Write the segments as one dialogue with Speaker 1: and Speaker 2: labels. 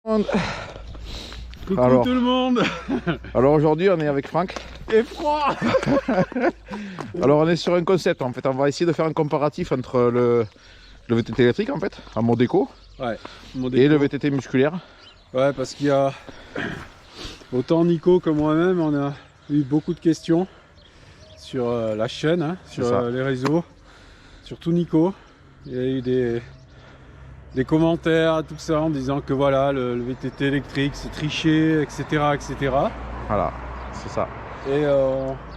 Speaker 1: Coucou
Speaker 2: alors,
Speaker 1: tout le monde.
Speaker 2: Alors aujourd'hui on est avec Franck.
Speaker 1: Et froid.
Speaker 2: Alors on est sur un concept en fait, on va essayer de faire un comparatif entre le VTT électrique en fait, en mode éco,
Speaker 1: Ouais,
Speaker 2: et le VTT musculaire.
Speaker 1: Ouais, parce qu'il y a autant Nico que moi-même, on a eu beaucoup de questions sur la chaîne, hein, sur les réseaux, surtout Nico. Il y a eu des commentaires, tout ça, en disant que voilà, le VTT électrique c'est triché, etc., etc.
Speaker 2: Voilà, c'est ça.
Speaker 1: Et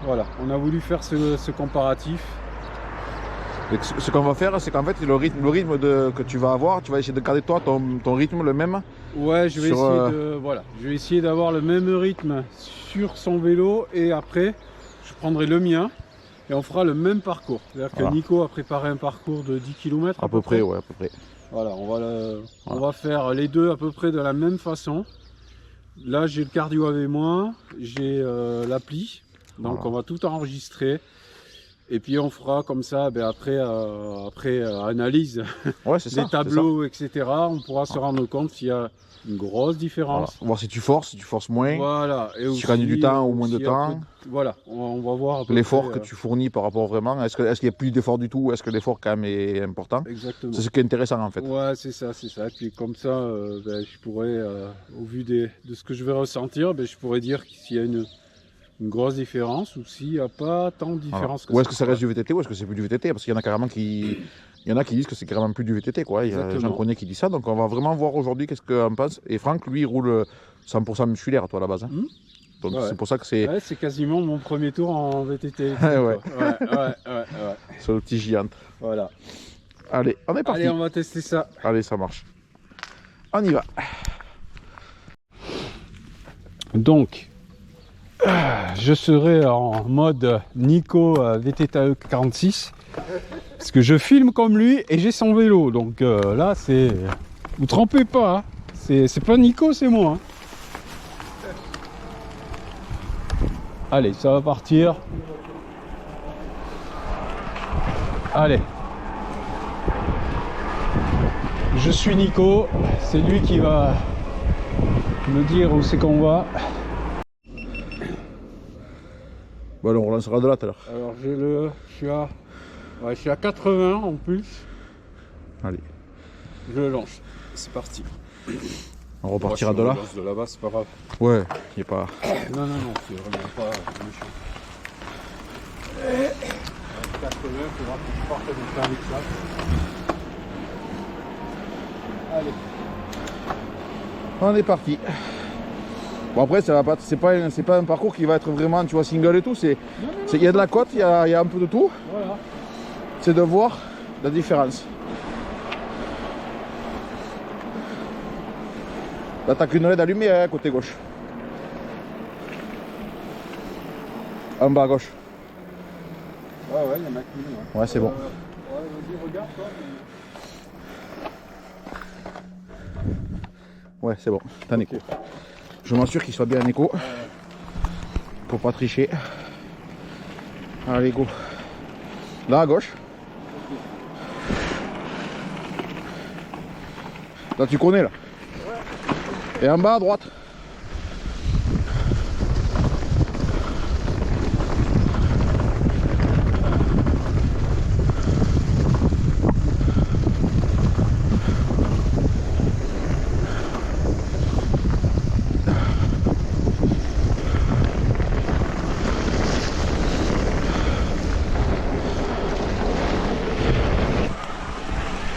Speaker 1: voilà, on a voulu faire ce comparatif.
Speaker 2: Et ce qu'on va faire, c'est qu'en fait le rythme que tu vas avoir, tu vas essayer de garder toi ton rythme le même.
Speaker 1: Ouais, je vais essayer d'avoir le même rythme sur son vélo, et après je prendrai le mien et on fera le même parcours. C'est-à-dire que Nico a préparé un parcours de 10 km
Speaker 2: à peu près, ouais, à peu près.
Speaker 1: Voilà, on va faire les deux à peu près de la même façon. Là j'ai le cardio avec moi, j'ai l'appli, donc on va tout enregistrer. Et puis on fera comme ça, après analyse des tableaux, etc. On pourra se rendre compte s'il y a une grosse différence.
Speaker 2: Voir si tu forces moins,
Speaker 1: voilà. Et
Speaker 2: si tu gagnes du temps ou moins de temps.
Speaker 1: Voilà, on va voir
Speaker 2: l'effort que tu fournis par rapport vraiment. Est-ce qu'il n'y a plus d'effort du tout, ou est-ce que l'effort quand même est important?
Speaker 1: Exactement.
Speaker 2: C'est ce qui est intéressant en fait.
Speaker 1: Ouais, c'est ça. Et puis comme ça, je pourrais, au vu de ce que je vais ressentir, je pourrais dire s'il y a une grosse différence ou s'il n'y a pas tant de différence que ça.
Speaker 2: Ou est-ce que ça reste du VTT ou est-ce que c'est plus du VTT? Parce qu'il y en a carrément qui disent que c'est carrément plus du VTT, quoi. J'en connais qui disent ça, donc on va vraiment voir aujourd'hui qu'est-ce qu'on pense. Et Franck, lui, il roule 100% musculaire, toi, à la base. Hein. Donc c'est pour ça que c'est...
Speaker 1: Ouais, c'est quasiment mon premier tour en VTT.
Speaker 2: ouais.
Speaker 1: Ouais.
Speaker 2: Sur le petit Giant.
Speaker 1: Voilà.
Speaker 2: Allez, on est parti.
Speaker 1: Allez, on va tester ça.
Speaker 2: Allez, ça marche. On y va.
Speaker 1: Donc, je serai en mode Nico VTT 46 parce que je filme comme lui et j'ai son vélo. Donc là, c'est... Vous trompez pas, hein. C'est pas Nico, c'est moi. Hein. Allez, ça va partir. Allez. Je suis Nico, c'est lui qui va me dire où c'est qu'on va.
Speaker 2: Bon, alors on lancera de là tout à l'heure.
Speaker 1: Alors je suis à 80 en pulse.
Speaker 2: Allez.
Speaker 1: Je le lance. C'est parti.
Speaker 2: On repartira de là.
Speaker 1: De là-bas, c'est pas grave.
Speaker 2: Ouais, il n'y a pas...
Speaker 1: Non, c'est vraiment pas méchant. 80, il faudra que je parte de faire avec ça. Allez.
Speaker 2: On est parti. Bon après c'est pas un parcours qui va être vraiment, tu vois, single et tout, il y a de la côte, il y a un peu de tout.
Speaker 1: Voilà.
Speaker 2: C'est de voir la différence. Là t'as qu'une LED allumée à côté gauche. En bas à gauche.
Speaker 1: Ouais, il y en a qu'une.
Speaker 2: Ouais, c'est bon.
Speaker 1: Vas-y, regarde toi.
Speaker 2: Ouais, c'est bon, t'es en écho. Je m'assure qu'il soit bien en écho. Pour pas tricher. Allez, go. Là à gauche. Là tu connais là. Et en bas à droite.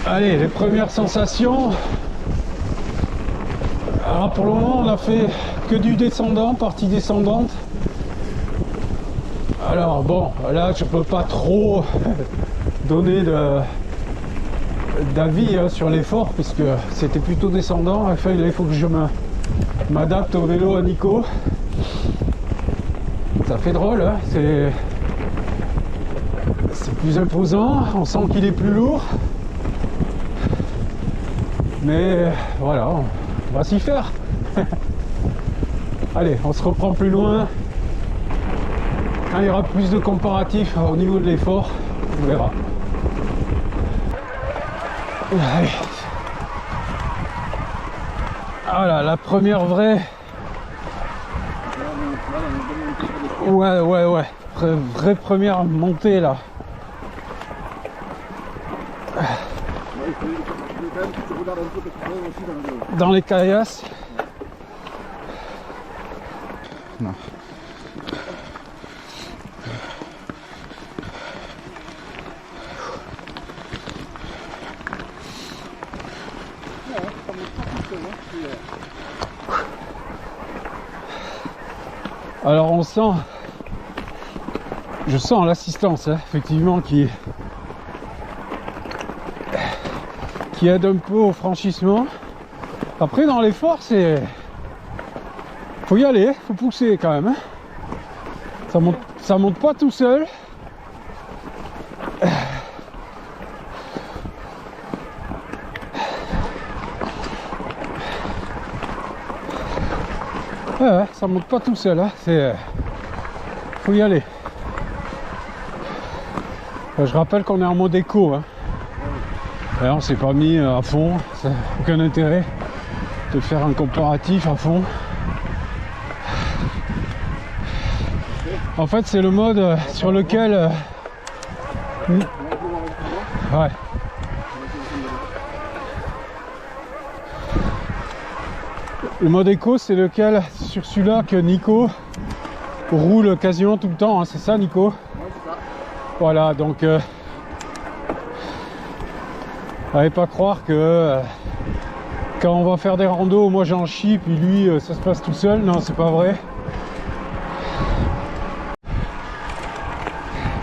Speaker 1: Allez, les premières sensations. Alors pour le moment, on a fait que du descendant, partie descendante. Alors bon, là je peux pas trop donner d'avis sur l'effort puisque c'était plutôt descendant. Enfin, il faut que je m'adapte au vélo à Nico. Ça fait drôle, hein, c'est plus imposant, on sent qu'il est plus lourd. Mais voilà, on va s'y faire. Allez, on se reprend plus loin. Quand il y aura plus de comparatifs au niveau de l'effort, on verra. Allez. Ah là, la première vraie. Ouais. Vraie première montée là. Dans les caillasses.
Speaker 2: Non.
Speaker 1: Alors on sent, je sens l'assistance hein, effectivement qui aide un peu au franchissement. Après dans l'effort c'est, faut y aller, faut pousser quand même. Hein. Ça monte pas tout seul. Ouais, ça monte pas tout seul, hein. C'est, faut y aller. Je rappelle qu'on est en mode éco. Hein. Et on s'est pas mis à fond, ça n'a aucun intérêt de faire un comparatif à fond. En fait, c'est le mode sur lequel. Ouais. Le mode éco, c'est lequel, sur celui-là que Nico roule quasiment tout le temps, hein, c'est ça Nico?
Speaker 2: Ouais, c'est ça.
Speaker 1: Voilà, donc allez pas croire que quand on va faire des randos, moi j'en chie, puis lui ça se passe tout seul, non c'est pas vrai.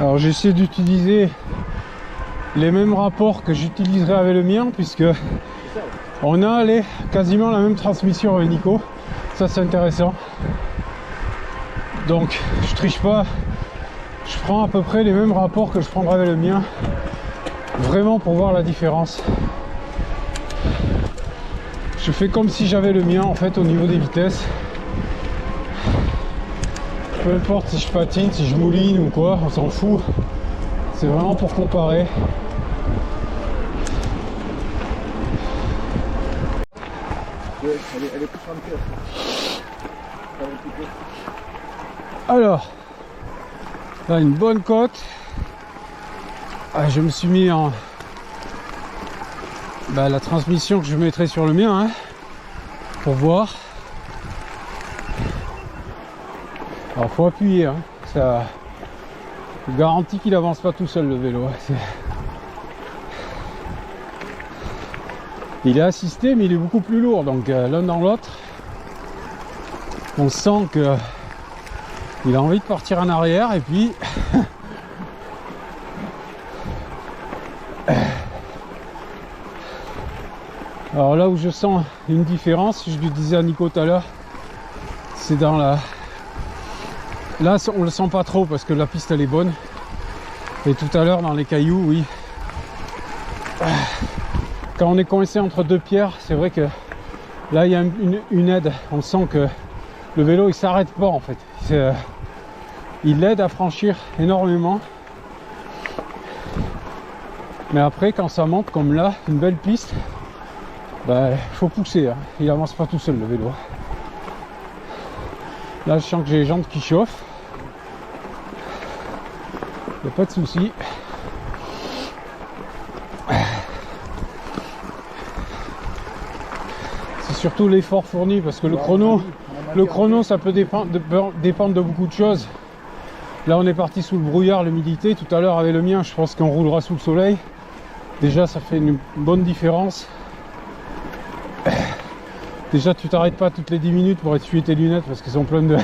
Speaker 1: Alors j'essaie d'utiliser les mêmes rapports que j'utiliserai avec le mien, puisque on a quasiment la même transmission avec Nico. Ça c'est intéressant. Donc je triche pas. Je prends à peu près les mêmes rapports que je prendrai avec le mien. Vraiment pour voir la différence. Je fais comme si j'avais le mien en fait au niveau des vitesses. Peu importe si je patine, si je mouline ou quoi, on s'en fout. C'est vraiment pour comparer.
Speaker 2: Elle est plus remplie.
Speaker 1: Alors, là une bonne côte. Ah, je me suis mis en la transmission que je mettrai sur le mien hein, pour voir. Alors faut appuyer, hein. Ça je garantis qu'il avance pas tout seul le vélo. Il est assisté mais il est beaucoup plus lourd, donc l'un dans l'autre on sent que il a envie de partir en arrière et puis alors là où je sens une différence, je lui disais à Nico tout à l'heure, c'est dans la... Là on le sent pas trop parce que la piste elle est bonne. Et tout à l'heure dans les cailloux, oui. Quand on est coincé entre deux pierres, c'est vrai que là il y a une aide. On sent que le vélo il s'arrête pas en fait. Il aide à franchir énormément. Mais après quand ça monte comme là, une belle piste, faut pousser, hein. Il avance pas tout seul le vélo. Là je sens que j'ai les jantes qui chauffent. Il n'y a pas de souci. C'est surtout l'effort fourni parce que le chrono ça peut dépendre de beaucoup de choses. Là on est parti sous le brouillard, l'humidité. Tout à l'heure avec le mien je pense qu'on roulera sous le soleil. Déjà ça fait une bonne différence. Déjà tu t'arrêtes pas toutes les 10 minutes pour essuyer tes lunettes parce qu'elles sont pleines de...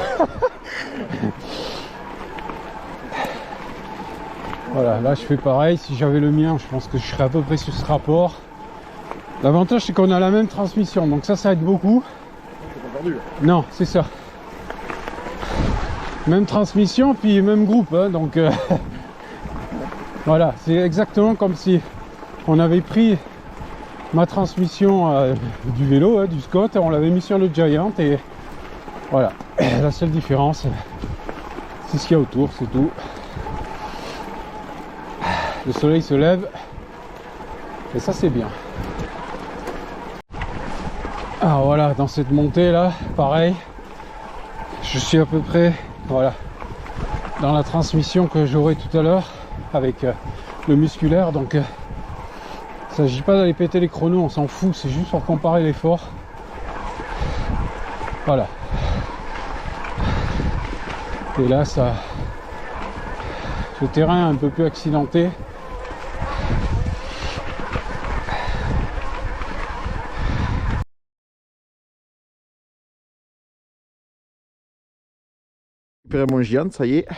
Speaker 1: Voilà, là je fais pareil. Si j'avais le mien je pense que je serais à peu près sur ce rapport. L'avantage c'est qu'on a la même transmission, donc ça aide beaucoup. Non, c'est ça. Même transmission puis même groupe, hein, donc voilà, c'est exactement comme si on avait pris ma transmission du vélo, hein, du Scott, et on l'avait mis sur le Giant et voilà. La seule différence c'est ce qu'il y a autour, c'est tout. Le soleil se lève et ça c'est bien. Alors voilà, dans cette montée là, pareil, je suis à peu près, voilà, dans la transmission que j'aurai tout à l'heure avec le musculaire. Donc il ne s'agit pas d'aller péter les chronos, on s'en fout, c'est juste pour comparer l'effort. Voilà. Et là, ça, le terrain est un peu plus accidenté.
Speaker 2: Mon géant, ça y est.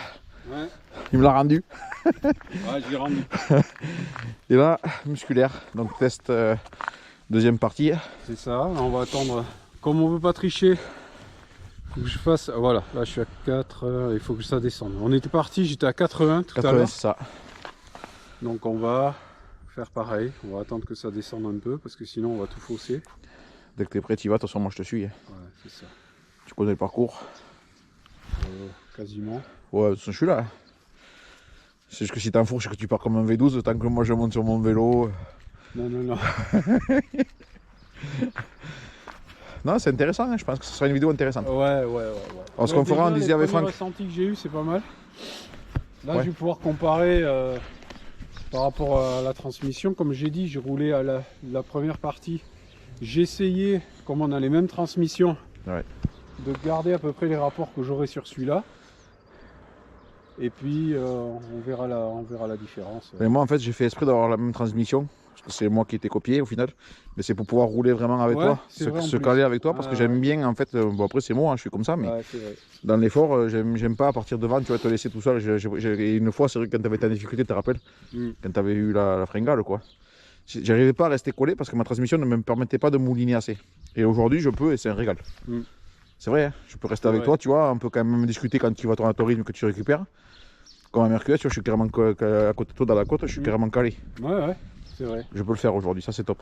Speaker 1: Ouais.
Speaker 2: Il me l'a rendu.
Speaker 1: Ouais, je l'ai rendu.
Speaker 2: Et là, musculaire. Donc test deuxième partie.
Speaker 1: C'est ça, là, on va attendre. Comme on veut pas tricher, faut que je fasse. Voilà, là je suis à 4, il faut que ça descende. On était parti, j'étais à 80 tout à l'heure.
Speaker 2: C'est ça.
Speaker 1: Donc on va faire pareil. On va attendre que ça descende un peu parce que sinon on va tout fausser.
Speaker 2: Dès que tu es prêt, tu y vas. De toute façon, moi je te suis.
Speaker 1: Ouais, c'est ça.
Speaker 2: Tu connais le parcours.
Speaker 1: Quasiment.
Speaker 2: Ouais, de toute façon, je suis là. C'est juste que si t'en fourches, que tu pars comme un V12, tant que moi je monte sur mon vélo.
Speaker 1: Non, non, non.
Speaker 2: Non, c'est intéressant, hein. Je pense que ce sera une vidéo intéressante.
Speaker 1: Ouais.
Speaker 2: Alors, ce qu'on fera, on disait avec Franck.
Speaker 1: Le ressenti que j'ai eu, c'est pas mal. Là,
Speaker 2: Ouais.
Speaker 1: je vais pouvoir comparer par rapport à la transmission. Comme j'ai dit, j'ai roulé à la première partie. J'ai essayé, comme on a les mêmes transmissions,
Speaker 2: Ouais.
Speaker 1: de garder à peu près les rapports que j'aurai sur celui-là. Et puis on verra la différence.
Speaker 2: Mais moi en fait j'ai fait esprit d'avoir la même transmission, parce que c'est moi qui ai été copié au final, mais c'est pour pouvoir rouler vraiment avec
Speaker 1: Ouais,
Speaker 2: toi,
Speaker 1: c'est vrai, en
Speaker 2: se
Speaker 1: plus.
Speaker 2: caler avec toi, parce que
Speaker 1: Ouais,
Speaker 2: j'aime bien en fait, bon après c'est moi, hein, je suis comme ça, mais
Speaker 1: Ouais, c'est vrai.
Speaker 2: dans l'effort j'aime pas à partir devant, tu vas te laisser tout seul. Une fois c'est vrai que quand tu avais été en difficulté, tu te rappelles, quand tu avais eu la fringale quoi, j'arrivais pas à rester collé parce que ma transmission ne me permettait pas de mouliner assez. Et aujourd'hui je peux et c'est un régal. C'est vrai, hein, je peux rester avec toi, tu vois, on peut quand même discuter quand tu vas tourner à ton rythme, que tu récupères. Comme à Mercure, tu vois, je suis carrément à côté de toi dans la côte, je suis carrément calé.
Speaker 1: Ouais, c'est vrai.
Speaker 2: Je peux le faire aujourd'hui, ça c'est top.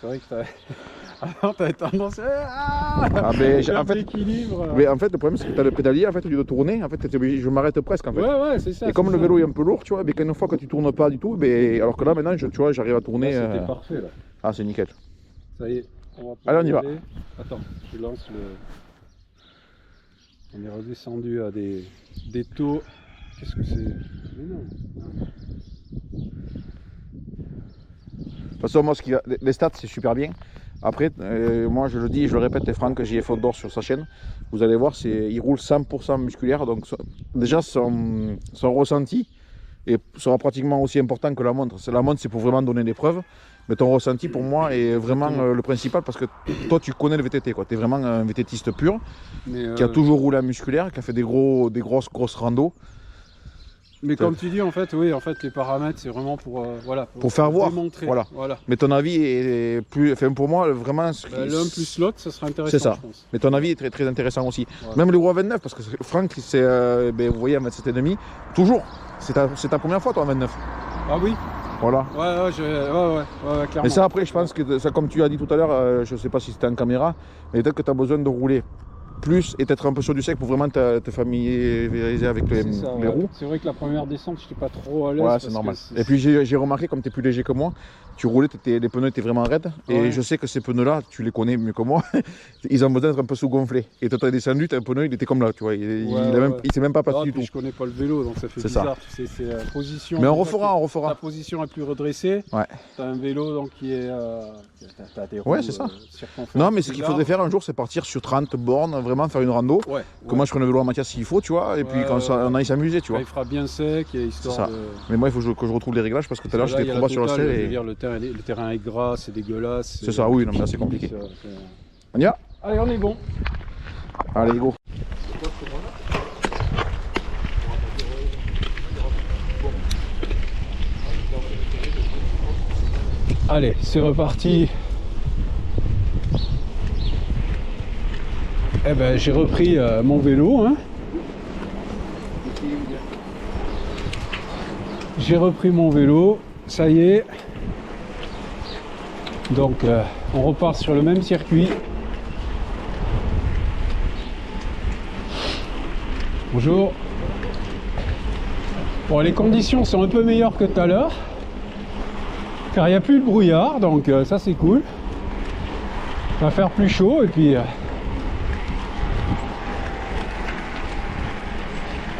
Speaker 1: C'est vrai que t'avais tendance à
Speaker 2: en fait,
Speaker 1: l'équilibre.
Speaker 2: mais en fait, le problème c'est que tu as le pédalier, en fait, au lieu de tourner, en fait, je m'arrête presque en fait.
Speaker 1: Ouais, c'est ça.
Speaker 2: Et comme le vélo est un peu lourd, tu vois, mais une fois que tu tournes pas du tout, alors que là maintenant, tu vois, j'arrive à tourner.
Speaker 1: C'était parfait là.
Speaker 2: Ah, c'est nickel.
Speaker 1: Ça y est, on va
Speaker 2: allez, on y va.
Speaker 1: Attends, je lance le. On est redescendu à des taux. Qu'est-ce que c'est? Mais non.
Speaker 2: De toute façon, moi, les stats, c'est super bien. Après, moi, je le dis, je le répète, et Franck, j'y ai faute d'or sur sa chaîne. Vous allez voir, il roule 100% musculaire. Donc, déjà, son ressenti sera pratiquement aussi important que la montre. La montre, c'est pour vraiment donner des preuves. Mais ton ressenti, pour moi, est vraiment le principal parce que toi, tu connais le VTT. Tu es vraiment un VTTiste pur qui a toujours roulé en musculaire, qui a fait des grosses randos.
Speaker 1: Mais comme tu dis, en fait, oui, les paramètres, c'est vraiment pour,
Speaker 2: pour faire voir.
Speaker 1: Démontrer.
Speaker 2: Voilà. Mais ton avis est plus, enfin pour moi, vraiment.
Speaker 1: L'un plus l'autre, ça serait intéressant.
Speaker 2: C'est ça.
Speaker 1: Je pense.
Speaker 2: Mais ton avis est très, très intéressant aussi. Ouais. Même le Euro 29, parce que Franck, c'est, vous voyez, à 27,5, toujours. C'est ta première fois, toi, en 29.
Speaker 1: Ah oui.
Speaker 2: Voilà.
Speaker 1: Ouais, clairement.
Speaker 2: Et ça, après, je pense que, ça, comme tu as dit tout à l'heure, je ne sais pas si c'était en caméra, mais peut-être que tu as besoin de rouler plus et d'être un peu sur du sec pour vraiment te familiariser avec les roues.
Speaker 1: C'est vrai que la première descente, je n'étais pas trop à l'aise.
Speaker 2: Ouais, c'est normal. Et puis j'ai remarqué, comme tu es plus léger que moi, tu roulais, les pneus étaient vraiment raides. Ouais. Et je sais que ces pneus-là, tu les connais mieux que moi, ils ont besoin d'être un peu sous-gonflés. Et toi, tu as descendu, un pneu, il était comme là, tu vois. Il s'est même pas passé du tout.
Speaker 1: Je connais pas le vélo, donc ça fait bizarre. Tu sais, c'est la position.
Speaker 2: Mais on refera.
Speaker 1: Ta position est plus redressée.
Speaker 2: Ouais.
Speaker 1: Tu as un vélo donc, qui est. Tu as des roues.
Speaker 2: Ouais, c'est ça. Non, mais ce qu'il faudrait faire un jour, c'est partir sur 30 bornes, vraiment faire une rando. Ouais. Que moi, je prenne le vélo en matière s'il faut, tu vois. Et puis quand on aille s'amuser, tu vois.
Speaker 1: Il fera bien sec, histoire de.
Speaker 2: Mais moi, il faut que je retrouve les réglages parce que tout à l'heure, j'étais trop bas sur le sel.
Speaker 1: Je veux dire, le terrain est gras, c'est dégueulasse.
Speaker 2: C'est ça, oui, non, mais là, c'est compliqué. On y va?
Speaker 1: Allez, on est bon.
Speaker 2: Allez, go.
Speaker 1: Allez, c'est reparti. Eh ben, j'ai repris mon vélo. Hein. J'ai repris mon vélo. Ça y est. Donc, on repart sur le même circuit. Bonjour. Bon, les conditions sont un peu meilleures que tout à l'heure. Car il n'y a plus de brouillard, donc ça c'est cool. va faire plus chaud et puis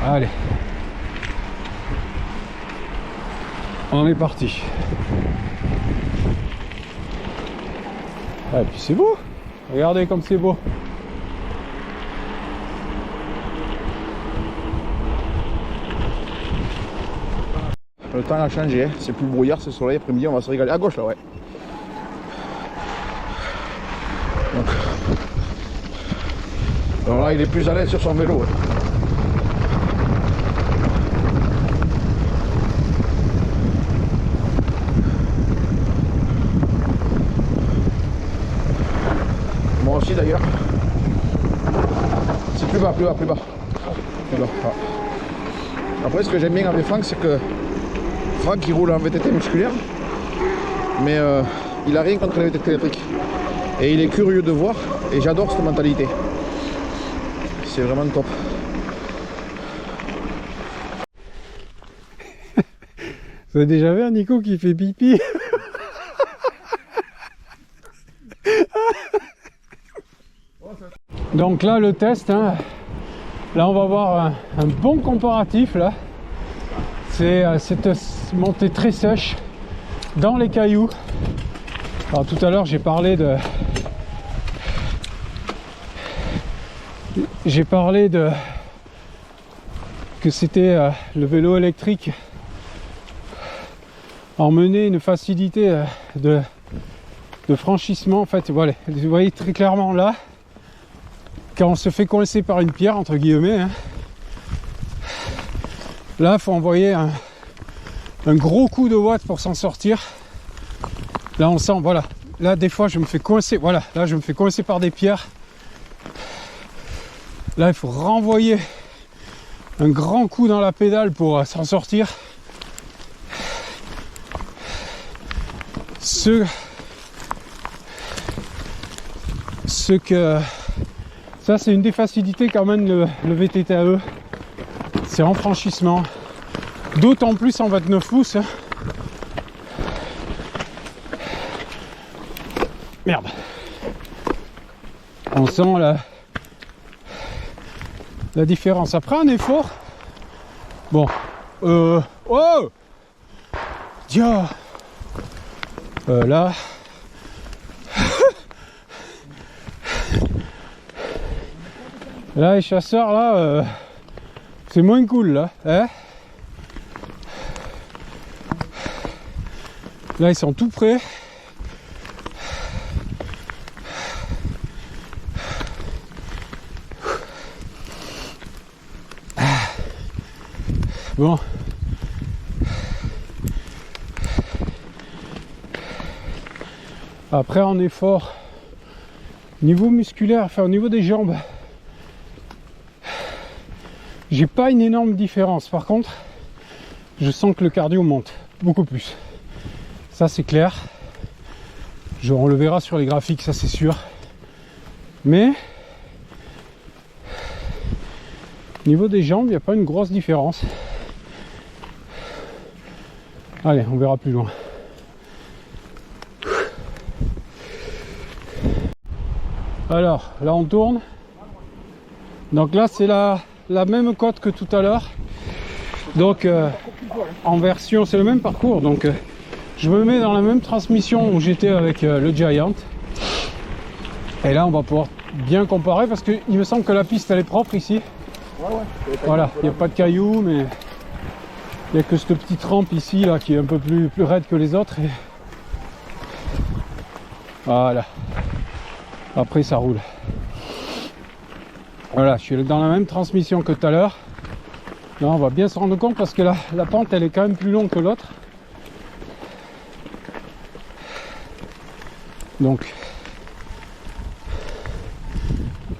Speaker 1: allez, on est parti. Et puis c'est beau, regardez comme c'est beau.
Speaker 2: Le temps a changé, hein. C'est plus brouillard, c'est soleil, après-midi on va se régaler. À gauche là, ouais. Donc, alors là il est plus à l'aise sur son vélo. Ouais. Moi aussi d'ailleurs. C'est plus bas, plus bas, plus bas. Plus bas. Ah. Après ce que j'aime bien avec Franck, c'est que Franck il roule en VTT musculaire, mais il a rien contre les VTT électriques. Et il est curieux de voir, et j'adore cette mentalité. C'est vraiment top.
Speaker 1: Vous avez déjà vu un Nico qui fait pipi? Donc là le test, hein. Là on va voir un bon comparatif là. C'est cette montée très sèche dans les cailloux. Alors tout à l'heure j'ai parlé de que c'était le vélo électrique emmenait une facilité de franchissement. En fait voilà, vous voyez très clairement là quand on se fait coincer par une pierre entre guillemets, hein. Là il faut envoyer un gros coup de watts pour s'en sortir. Là on sent, voilà, là des fois je me fais coincer, voilà, là je me fais coincer par des pierres. Là il faut renvoyer un grand coup dans la pédale pour s'en sortir. Ce que ça c'est une des facilités quand même le VTTAE, c'est en franchissement, d'autant plus en 29 pouces. Merde, on sent la différence après un effort. Bon, oh, Dieu, là, là les chasseurs là, c'est moins cool là, hein. Là ils sont tout près. Bon, après en effort niveau musculaire, enfin au niveau des jambes, j'ai pas une énorme différence. Par contre je sens que le cardio monte beaucoup plus, ça c'est clair. On le verra sur les graphiques, ça c'est sûr, mais au niveau des jambes il n'y a pas une grosse différence. Allez, on verra plus loin. Alors, là on tourne. Donc là c'est la même côte que tout à l'heure. Donc en version, c'est le même parcours. Donc je me mets dans la même transmission où j'étais avec le Giant. Et là on va pouvoir bien comparer parce qu'il me semble que la piste elle est propre ici. Voilà, il n'y a pas de cailloux, mais il n'y a que cette petite rampe ici là qui est un peu plus raide que les autres. Et voilà, après ça roule. Voilà, je suis dans la même transmission que tout à l'heure. Là on va bien se rendre compte parce que la pente elle est quand même plus longue que l'autre. Donc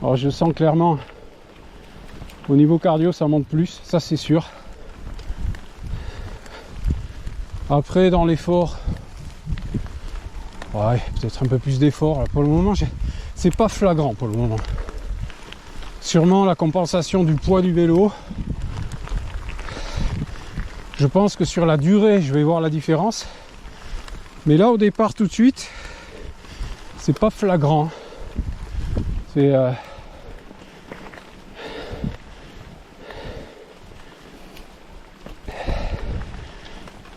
Speaker 1: alors je sens clairement au niveau cardio ça monte plus, ça c'est sûr. Après dans l'effort, ouais, peut-être un peu plus d'effort. Pour le moment c'est pas flagrant pour le moment. Sûrement la compensation du poids du vélo. Je pense que sur la durée je vais voir la différence, mais là au départ tout de suite c'est pas flagrant. C'est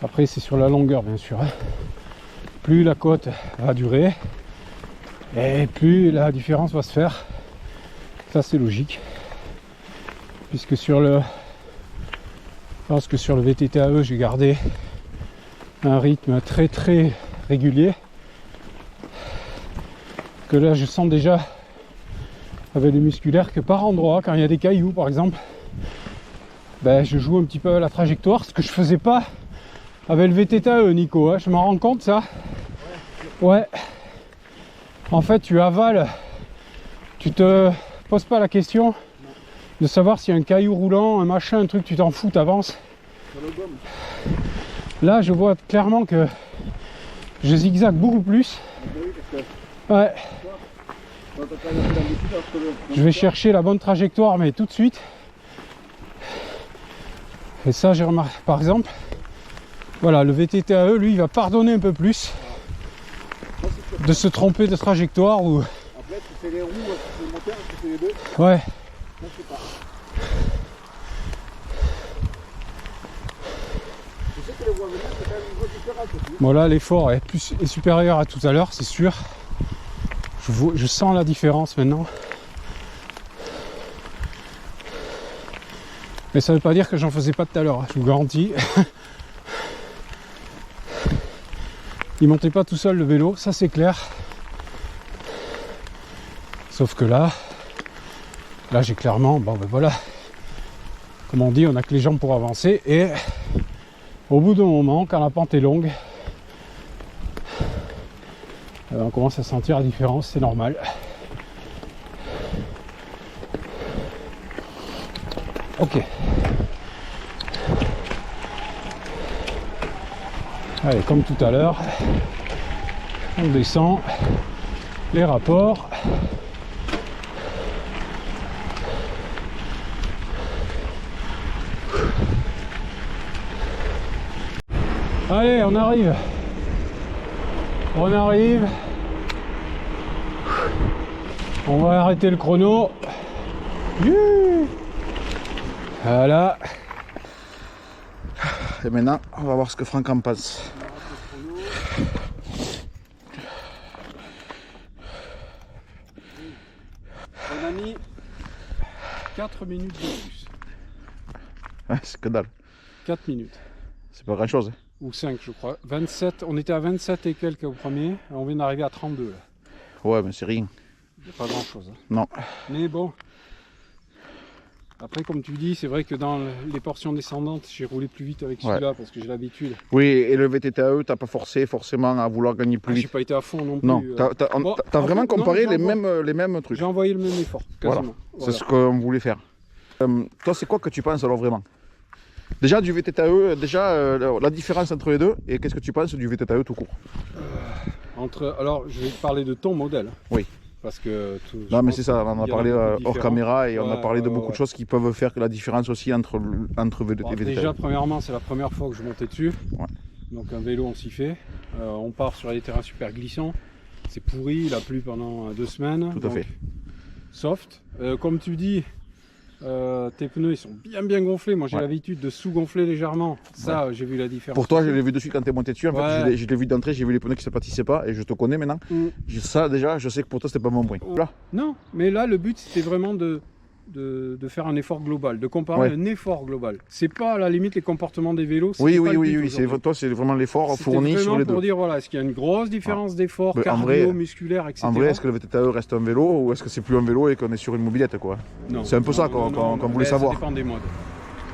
Speaker 1: après c'est sur la longueur bien sûr, hein. Plus la côte va durer et plus la différence va se faire. Ça c'est logique, puisque sur le VTT-AE j'ai gardé un rythme très très régulier, que là je sens déjà avec les musculaires que par endroit, quand il y a des cailloux par exemple, ben, je joue un petit peu à la trajectoire, ce que je faisais pas avec le VTT-AE, Nico, hein. Je m'en rends compte ça. Ouais. En fait tu avales, tu te poses pas la question de savoir s'il y a un caillou roulant, un machin, un truc, tu t'en fous, t'avances. Là je vois clairement que je zigzague beaucoup plus. Ouais. Je vais chercher la bonne trajectoire, mais tout de suite. Et ça j'ai remarqué, par exemple, voilà, le VTT-AE, lui, il va pardonner un peu plus de se tromper de trajectoire ou...
Speaker 2: Après, tu fais les roues, tu fais le moteur, tu fais les deux.
Speaker 1: Ouais.
Speaker 2: Je sais pas. Je sais que les voies venues, c'est quand même une voie différente aussi.
Speaker 1: Bon là, l'effort est supérieur à tout à l'heure, c'est sûr. Je sens la différence maintenant. Mais ça veut pas dire que j'en faisais pas tout à l'heure, je vous garantis. Il montait pas tout seul le vélo, ça c'est clair. Sauf que là j'ai clairement, bon ben voilà, comme on dit, on a que les jambes pour avancer, et au bout d'un moment, quand la pente est longue, on commence à sentir la différence, c'est normal. Ok. Allez, comme tout à l'heure, on descend les rapports. Allez, on arrive. On arrive. On va arrêter le chrono. Voilà.
Speaker 2: Et maintenant, on va voir ce que Franck en pense.
Speaker 1: On a mis 4 minutes de plus.
Speaker 2: Ouais, c'est que dalle.
Speaker 1: 4 minutes.
Speaker 2: C'est pas grand chose. Hein.
Speaker 1: Ou 5 je crois. 27, on était à 27 et quelques au premier. On vient d'arriver à 32 là.
Speaker 2: Ouais, mais c'est rien.
Speaker 1: Pas grand chose. Hein.
Speaker 2: Non.
Speaker 1: Mais bon. Après, comme tu dis, c'est vrai que dans les portions descendantes, j'ai roulé plus vite avec celui-là parce que j'ai l'habitude.
Speaker 2: Oui, et le VTT-AE, t'as pas forcé forcément à vouloir gagner plus vite.
Speaker 1: J'ai pas été à fond non plus.
Speaker 2: Non, t'as vraiment comparé les mêmes trucs.
Speaker 1: J'ai envoyé le même effort, quasiment.
Speaker 2: Voilà. C'est ce qu'on voulait faire. Toi, c'est quoi que tu penses alors vraiment? Déjà du VTT-AE, la différence entre les deux, et qu'est-ce que tu penses du VTT-AE tout court?
Speaker 1: Alors, je vais te parler de ton modèle.
Speaker 2: Oui.
Speaker 1: Parce que
Speaker 2: non mais c'est ça, on en a parlé hors caméra et on a parlé de beaucoup de choses qui peuvent faire que la différence aussi entre VTT et VTT.
Speaker 1: Déjà premièrement c'est la première fois que je montais dessus,
Speaker 2: ouais.
Speaker 1: Donc un vélo on s'y fait, on part sur des terrains super glissants, c'est pourri, il a plu pendant 2 semaines.
Speaker 2: Tout à fait.
Speaker 1: Soft, comme tu dis, tes pneus ils sont bien gonflés, moi j'ai l'habitude de sous-gonfler légèrement, ça j'ai vu la différence.
Speaker 2: Pour toi je l'ai vu dessus quand tu es monté dessus, en fait je l'ai vu d'entrée, j'ai vu les pneus qui ne s'aplatissaient pas et je te connais maintenant. Ça déjà je sais que pour toi c'était pas mon point. Là.
Speaker 1: Non, mais là le but c'était vraiment de faire un effort global, de comparer un effort global. C'est pas à la limite les comportements des vélos.
Speaker 2: Oui, toi c'est vraiment l'effort fourni sur les deux.
Speaker 1: Pour dire voilà, est-ce qu'il y a une grosse différence d'effort cardio, musculaire, etc.
Speaker 2: En vrai, est-ce que le VTT-AE reste un vélo ou est-ce que c'est plus un vélo et qu'on est sur une mobilette quoi? C'est un peu ça qu'on voulait savoir.
Speaker 1: Ça dépend des modes.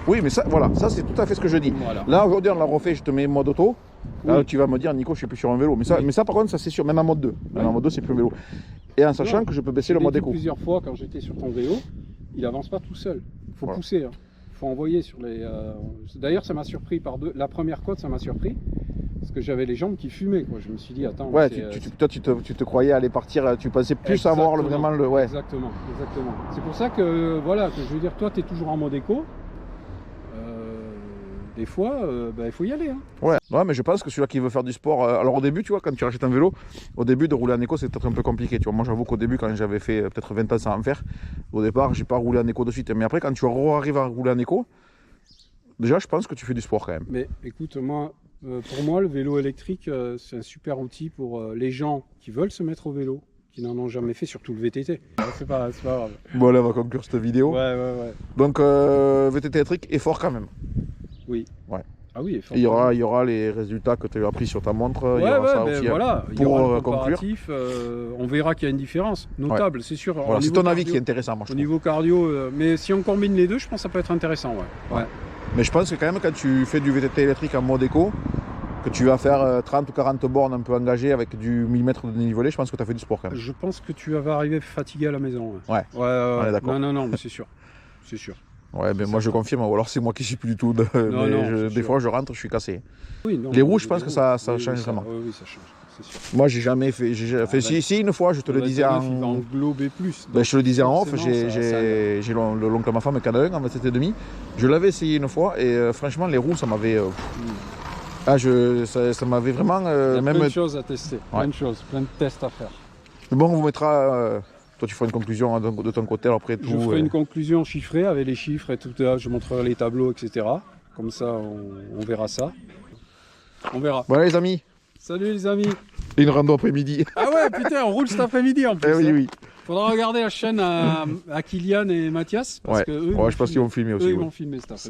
Speaker 2: Oui, mais ça, voilà, ça c'est tout à fait ce que je dis. Voilà. Là aujourd'hui on l'a refait, je te mets mode auto. Là tu vas me dire Nico, je suis plus sur un vélo. Mais ça par contre, ça c'est sûr, même en mode 2. Même en mode 2, c'est plus un vélo. Et en sachant que je peux baisser le mode éco.
Speaker 1: Plusieurs fois quand j'étais sur ton vélo, il avance pas tout seul. Il faut pousser. Hein. Faut envoyer sur les. D'ailleurs, ça m'a surpris la première côte, ça m'a surpris parce que j'avais les jambes qui fumaient. Quoi. Je me suis dit, attends.
Speaker 2: Ouais, toi, tu te croyais aller partir, tu pensais plus avoir vraiment le. Ouais.
Speaker 1: Exactement. C'est pour ça que voilà, que je veux dire, toi, tu es toujours en mode éco. des fois, il faut y aller. Hein.
Speaker 2: Ouais, mais je pense que celui-là qui veut faire du sport. Alors au début, tu vois, quand tu rachètes un vélo, au début de rouler en éco, c'est peut-être un peu compliqué. Tu vois, moi j'avoue qu'au début, quand j'avais fait peut-être 20 ans sans en faire, au départ, j'ai pas roulé en éco de suite. Mais après, quand tu arrives à rouler en éco, déjà, je pense que tu fais du sport quand même.
Speaker 1: Mais écoute, moi, pour moi, le vélo électrique, c'est un super outil pour les gens qui veulent se mettre au vélo, qui n'en ont jamais fait, surtout le VTT. C'est pas grave.
Speaker 2: Bon, là, on va conclure cette vidéo.
Speaker 1: Ouais.
Speaker 2: Donc, VTT électrique est fort quand même.
Speaker 1: Oui.
Speaker 2: Ouais.
Speaker 1: Ah oui,
Speaker 2: il y aura les résultats que tu as appris sur ta montre. Il y aura ça aussi.
Speaker 1: Voilà,
Speaker 2: pour
Speaker 1: il y aura le
Speaker 2: conclure.
Speaker 1: comparatif, on verra qu'il y a une différence notable, c'est sûr.
Speaker 2: Voilà, c'est ton avis qui est intéressant, moi, je
Speaker 1: Au
Speaker 2: trouve.
Speaker 1: niveau cardio, mais si on combine les deux, je pense que ça peut être intéressant. Ouais.
Speaker 2: Mais je pense que quand même, quand tu fais du VTT électrique en mode éco, que tu vas faire 30 ou 40 bornes un peu engagées avec du millimètre de dénivelé, je pense que tu as fait du sport quand même.
Speaker 1: Je pense que tu vas arriver fatigué à la maison.
Speaker 2: Ouais.
Speaker 1: On
Speaker 2: est d'accord.
Speaker 1: Non, mais c'est sûr. C'est sûr.
Speaker 2: Ouais, mais moi je confirme, ou alors c'est moi qui suis plus du tout. Des fois je rentre, je suis cassé.
Speaker 1: Oui, non,
Speaker 2: les roues, je pense que ça change vraiment.
Speaker 1: Oui, ça change. C'est sûr.
Speaker 2: Moi j'ai jamais fait. Si, une fois, je te le disais en.
Speaker 1: Il va englober plus.
Speaker 2: Je te le disais en off, j'ai l'oncle de ma femme qui en a un en 27,5. Je l'avais essayé une fois et franchement, les roues, ça m'avait. Ça m'avait vraiment.
Speaker 1: Il y a plein de choses à tester, plein de choses, plein de tests à faire.
Speaker 2: Mais bon, on vous mettra. Toi, tu feras une conclusion de ton côté après tout.
Speaker 1: Je ferai une conclusion chiffrée avec les chiffres et tout. Je montrerai les tableaux, etc. Comme ça, on verra ça. On verra.
Speaker 2: Voilà, les amis.
Speaker 1: Salut, les amis.
Speaker 2: Une rando après-midi.
Speaker 1: Ah ouais, putain, on roule cet après-midi en plus.
Speaker 2: Oui.
Speaker 1: Faudra regarder la chaîne à Kylian et Mathias. Parce que eux,
Speaker 2: je pense qu'ils vont filmer aussi.
Speaker 1: Eux, ils vont filmer cet après-midi.